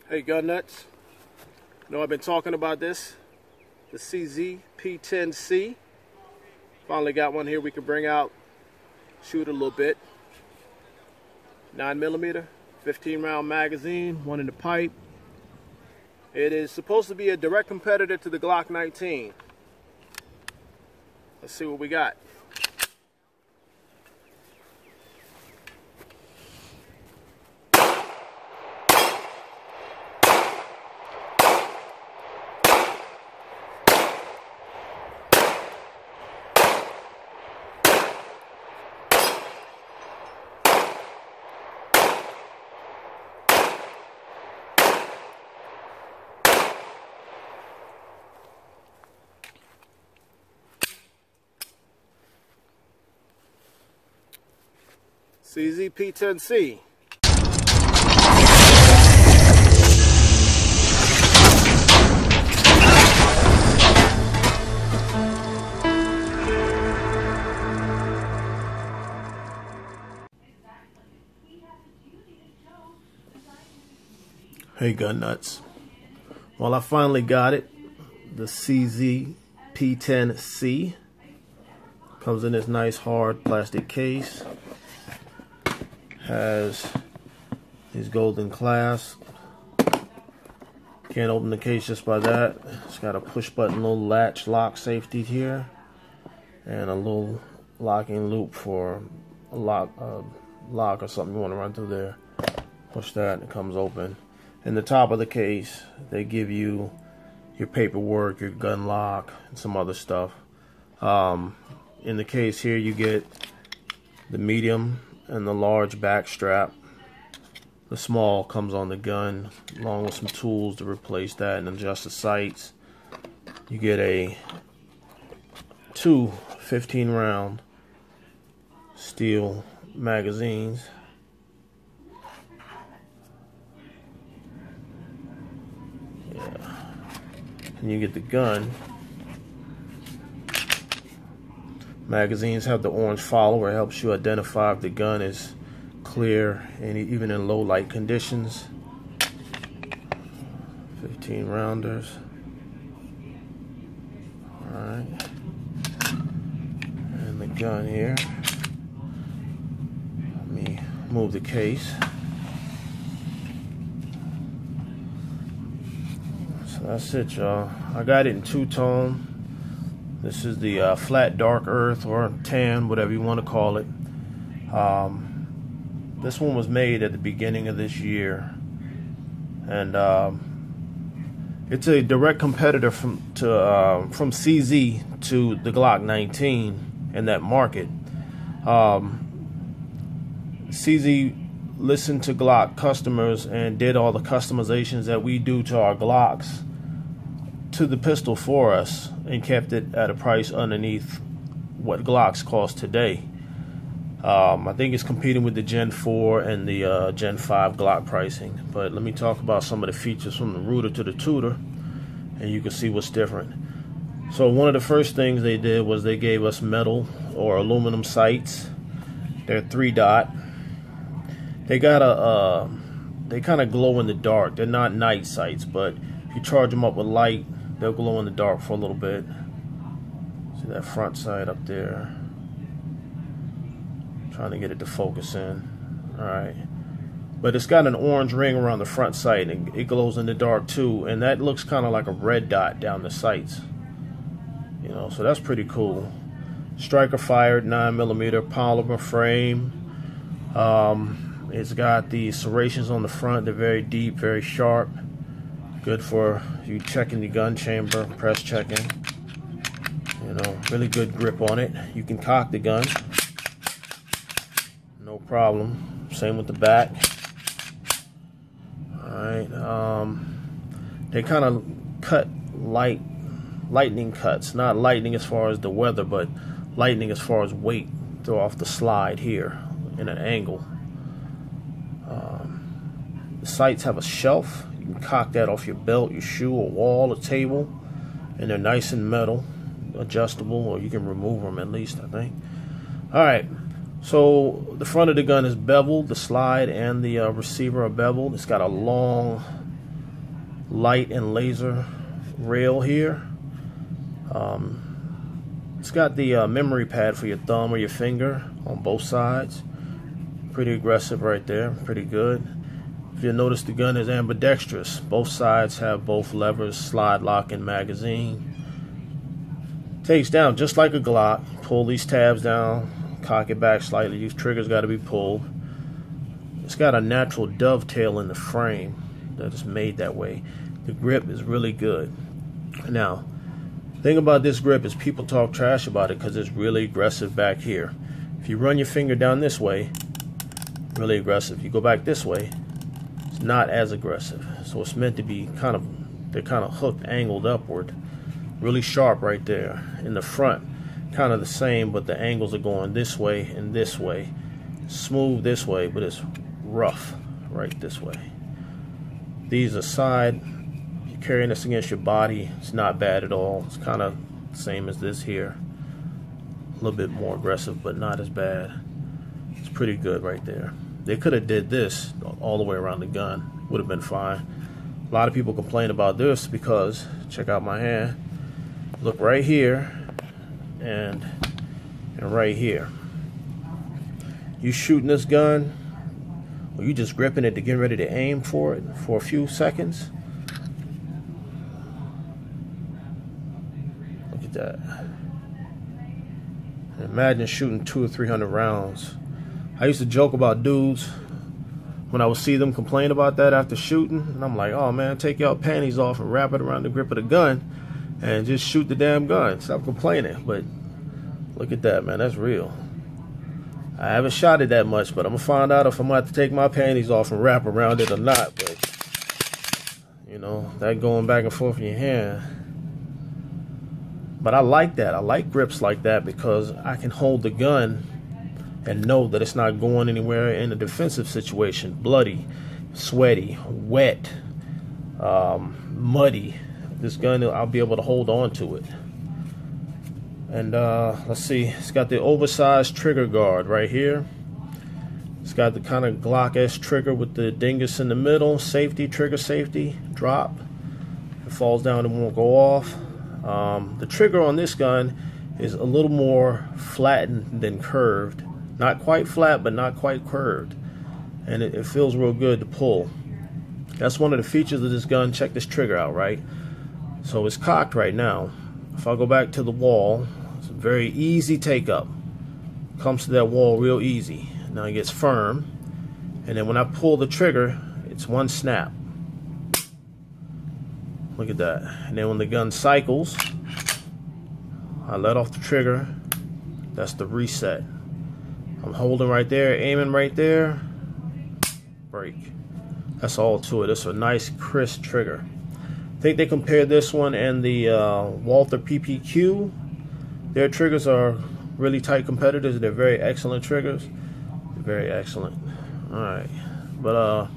Hey gun nuts, I've been talking about this, the CZ P10-C. Finally got one here we can bring out, shoot a little bit. 9mm, 15 round magazine, one in the pipe. It is supposed to be a direct competitor to the Glock 19. Let's see what we got. CZ P10-C. Hey gun nuts. Well, I finally got it. The CZ P10-C. Comes in this nice hard plastic case. Has these golden clasps. Can't open the case just by that. It's got a push button little latch lock safety here, and a little locking loop for a lock or something you want to run through there. Push that and it comes open. In the top of the case they give you your paperwork, your gun lock, and some other stuff. In the case here you get the medium and the large back strap. The small comes on the gun along with some tools to replace that and adjust the sights. You get two 15 round steel magazines. Yeah. And you get the gun. Magazines have the orange follower. It helps you identify if the gun is clear and even in low light conditions. 15 rounders. Alright. And the gun here. Let me move the case. So that's it, y'all. I got it in two-tone. This is the flat dark earth or tan, whatever you want to call it. This one was made at the beginning of this year, and it's a direct competitor from CZ to the Glock 19 in that market. CZ listened to Glock customers and did all the customizations that we do to our Glocks to the pistol for us, and kept it at a price underneath what Glocks cost today. I think it's competing with the Gen 4 and the Gen 5 Glock pricing. But let me talk about some of the features from the rooter to the tutor, and you can see what's different. So one of the first things they did was they gave us metal or aluminum sights. They're 3-dot. They got they kind of glow in the dark. They're not night sights, but if you charge them up with light, they'll glow in the dark for a little bit. See that front sight up there? Trying to get it to focus in. Alright. But it's got an orange ring around the front sight, and it glows in the dark too. And that looks kind of like a red dot down the sights. You know, so that's pretty cool. Striker fired 9mm polymer frame. It's got the serrations on the front. They're very deep, very sharp. Good for you checking the gun chamber, press checking. You know, really good grip on it. You can cock the gun, no problem. Same with the back. Alright, they kind of cut lightning cuts. Not lightning as far as the weather, but lightning as far as weight. Throw off the slide here in an angle. The sights have a shelf. You can cock that off your belt, your shoe, a wall, a table, and they're nice and metal, adjustable, or you can remove them at least, I think. Alright, so the front of the gun is beveled. The slide and the receiver are beveled. It's got a long light and laser rail here. It's got the memory pad for your thumb or your finger on both sides. Pretty aggressive right there, pretty good. If you notice, the gun is ambidextrous. Both sides have both levers, slide lock and magazine. Takes down just like a Glock. Pull these tabs down, cock it back slightly. These triggers got to be pulled. It's got a natural dovetail in the frame that is made that way. The grip is really good. Now, the thing about this grip is people talk trash about it because it's really aggressive back here. If you run your finger down this way, really aggressive. You go back this way, it's not as aggressive. So it's meant to be they're kind of hooked, angled upward. Really sharp right there. In the front, kind of the same, but the angles are going this way and this way. Smooth this way, but it's rough right this way. These are side. You're carrying this against your body. It's not bad at all. It's kind of the same as this here. A little bit more aggressive, but not as bad. It's pretty good right there. They could have did this all the way around the gun. Would have been fine. A lot of people complain about this because, check out my hand. Look right here and right here. You shooting this gun, or you just gripping it to get ready to aim for it for a few seconds. Look at that. Imagine shooting 200 or 300 rounds. I used to joke about dudes when I would see them complain about that after shooting, and I'm like, oh man, take y'all panties off and wrap it around the grip of the gun and just shoot the damn gun. Stop complaining. But look at that, man. That's real. I haven't shot it that much, but I'm gonna find out if I'm gonna have to take my panties off and wrap around it or not. But you know, that going back and forth in your hand. But I like that. I like grips like that because I can hold the gun and know that it's not going anywhere in a defensive situation. Bloody, sweaty, wet, muddy. This gun, I'll be able to hold on to it. And let's see, it's got the oversized trigger guard right here. It's got the kind of Glock-esque trigger with the dingus in the middle. Safety, trigger safety, drop. If it falls down, it won't go off. The trigger on this gun is a little more flattened than curved. Not quite flat, but not quite curved. And it feels real good to pull. That's one of the features of this gun. Check this trigger out, right? So it's cocked right now. If I go back to the wall, it's a very easy take up. Comes to that wall real easy. Now it gets firm. And then when I pull the trigger, it's one snap. Look at that. And then when the gun cycles, I let off the trigger. That's the reset. I'm holding right there, aiming right there, break. That's all to it. It's a nice crisp trigger. I think they compared this one and the Walther PPQ. Their triggers are really tight competitors. They're very excellent triggers. Very excellent. Alright. But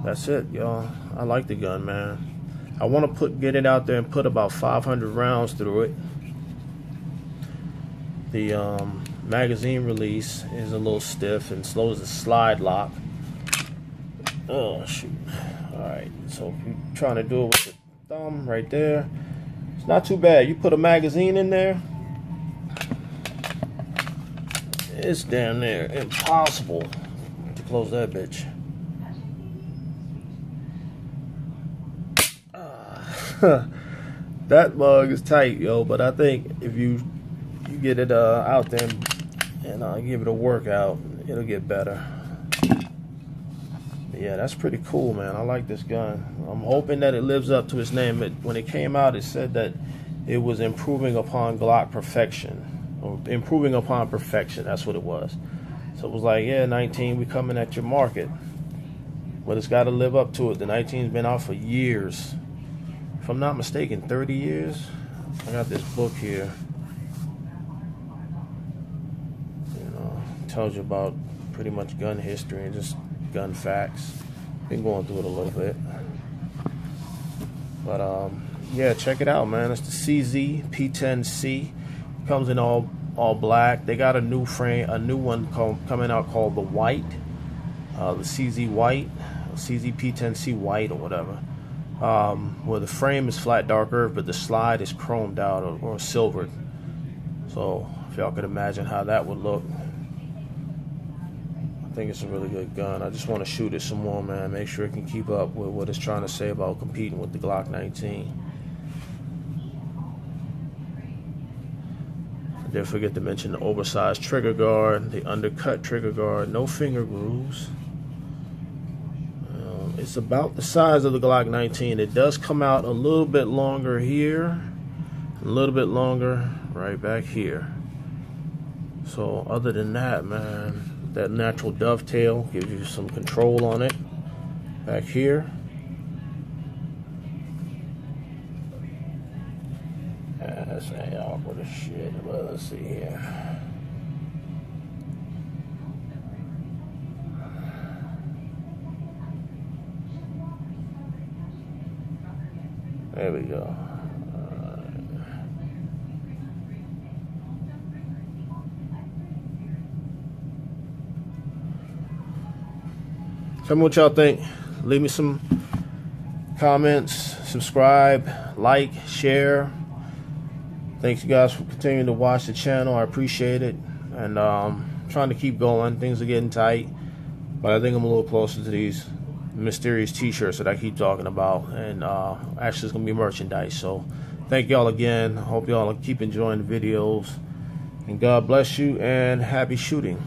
that's it, y'all. I like the gun, man. I want to get it out there and put about 500 rounds through it. The magazine release is a little stiff and slows the slide lock. Oh shoot. Alright, so if you're trying to do it with the thumb right there, it's not too bad. You put a magazine in there, it's damn near impossible to close that bitch. That mug is tight, yo, but I think if you get it out there and give it a workout, it'll get better. But yeah, that's pretty cool, man. I like this gun. I'm hoping that it lives up to its name. When it came out, it said that it was improving upon Glock perfection, or improving upon perfection. That's what it was. So it was like, yeah, 19, we coming at your market, but it's got to live up to it. The 19's been out for years. If I'm not mistaken, 30 years. I got this book here. Tells you about pretty much gun history and just gun facts. Been going through it a little bit, but yeah, check it out, man. It's the CZ P10-C. Comes in all black. They got a new frame, a new one coming out called the white, the CZ white. CZ P10-C white or whatever. Where the frame is flat dark earth, but the slide is chromed out or silvered. So if y'all could imagine how that would look. I think it's a really good gun. I just want to shoot it some more, man. Make sure it can keep up with what it's trying to say about competing with the Glock 19. I did forget to mention the oversized trigger guard, the undercut trigger guard, no finger grooves. It's about the size of the Glock 19. It does come out a little bit longer here, a little bit longer right back here. So other than that, man, that natural dovetail gives you some control on it back here. That's awkward as shit. Well, let's see here. There we go. Tell me what y'all think. Leave me some comments, subscribe, like, share. Thanks you guys for continuing to watch the channel. I appreciate it. And trying to keep going. Things are getting tight, but I think I'm a little closer to these mysterious t-shirts that I keep talking about, and actually it's gonna be merchandise. So thank y'all again. I hope y'all keep enjoying the videos, and God bless you, and happy shooting.